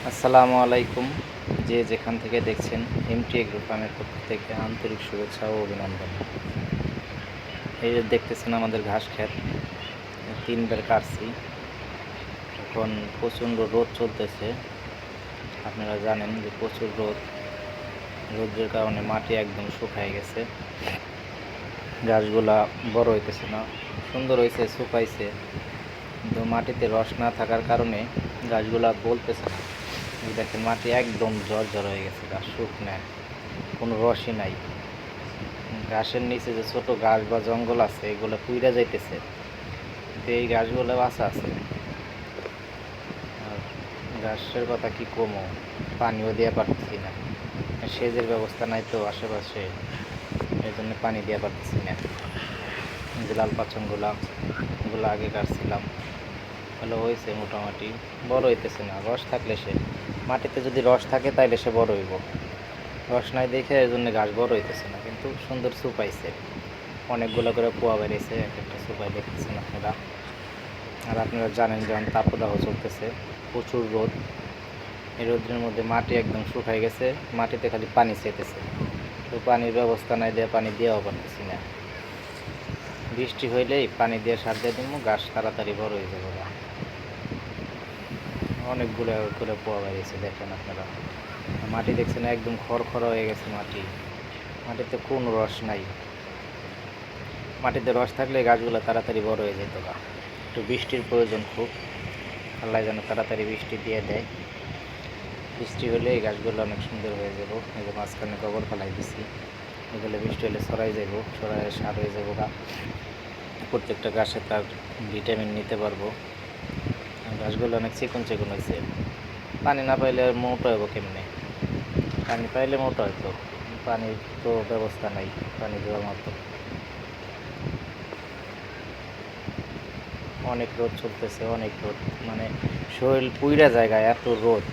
আসসালামু আলাইকুম। যে যেখান থেকে দেখছেন এমটি এগ্রো ফার্মের পক্ষ থেকে আন্তরিক শুভেচ্ছা ও অভিনন্দন। এই যে দেখতেছেন আমাদের ঘাস ক্ষেত 3 বার কাটছি। এখন প্রচণ্ড রোদ চলতেছে। আপনারা জানেন যে প্রচুর রোদের কারণে মাটি একদম শুকায় গেছে। ঘাসগুলা বড় হইতেছে না। সুন্দর হয়েছে, শুকাইছে, কিন্তু মাটিতে রস না থাকার কারণে গাছগুলা বলতেছে না। দেখেন মাটি একদম ঝরঝর হয়ে গেছে, গাছ শুকনো, কোনো রসই নাই। ঘাসের নিচে যে ছোট ঘাস বা জঙ্গল আছে এগুলো পুইরা যাইতেছে, কিন্তু এই ঘাসগুলো বাঁচা আছে। আর ঘাসের কথা কি কমো, পানিও দেওয়া পারতেছি না, সেচের ব্যবস্থা নাই তো আশেপাশে, এই জন্য পানি দেওয়া পারতেছি না। যে লাল পাচনগুলো এগুলো আগে কাটছিলাম, ভালো হয়েছে, মোটামুটি বড় হইতেছে না। রস থাকলে সে মাটিতে যদি রস থাকে তাইলে সে বড় হইব, রস নাই দেখে এই জন্য গাছ বড় হইতেছে না। কিন্তু সুন্দর সুপাইছে, অনেকগুলো করে পোয়া বেরিয়েছে, এক একটা সুপাই দেখতেছেন আপনারা। আর আপনারা জানেন যেমন তাপদাহ চলতেছে, প্রচুর রোদ। এই রোদের মধ্যে মাটি একদম শুকাই গেছে, মাটিতে খালি পানি চেতেছে, তো পানির ব্যবস্থা নাই, দিয়ে পানি দেওয়াও পারতেছি না। বৃষ্টি হইলেই পানি দিয়ে সার দিয়ে দিব, গাছ তাড়াতাড়ি বড় হয়ে যাবে। অনেকগুলো করে পোয়া বেরিয়েছে, দেখেন আপনারা। মাটি দেখছেন একদম খড়খড় হয়ে গেছে মাটি, মাটিতে কোনো রস নাই। মাটিতে রস থাকলে গাছগুলো তাড়াতাড়ি বড় হয়ে যেত না। একটু বৃষ্টির প্রয়োজন খুব, আল্লাহ যেন তাড়াতাড়ি বৃষ্টি দিয়ে দেয়। বৃষ্টি হলে এই গাছগুলো অনেক সুন্দর হয়ে যাব। এই যে মাঝখানে গোবর ফেলাই দিছি, এগুলো বৃষ্টি হলে ছড়াই যাব, ছড়াই সার হয়ে যাবো গা। প্রত্যেকটা গাছে তার ভিটামিন নিতে পারবো। গাছগুলো অনেক চিকন চিকন হয়েছে। পানি না পাইলে আর মোটা হবো কেমনে? পানি পাইলে মোটা হয়তো, পানির তো ব্যবস্থা নাই পানি দেওয়ার মতো। অনেক রোদ চলতেছে, অনেক রোদ, মানে শরীর পুইরা জায়গায় এত রোদ।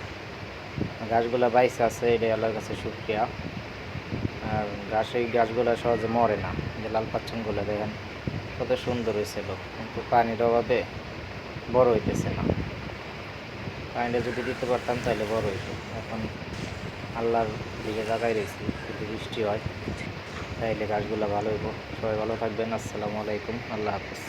গাছগুলা বাইসে আছে, এটা আল্লাহর কাছে শুকরিয়া। আর এই গাছগুলা সহজে মরে না। যে লাল পাচ্ছনগুলো দেখেন কত সুন্দর হয়েছিল, কিন্তু পানির অভাবে বড় হইতেছে না। পানিটা যদি দিতে পারতাম তাহলে বড় হইতো। এখন আল্লাহর দিকে জায়গায় রয়েছি, যদি বৃষ্টি হয় তাইলে গাছগুলো ভালো হইব। সবাই ভালো থাকবেন। আসসালামু আলাইকুম, আল্লাহ হাফিজ।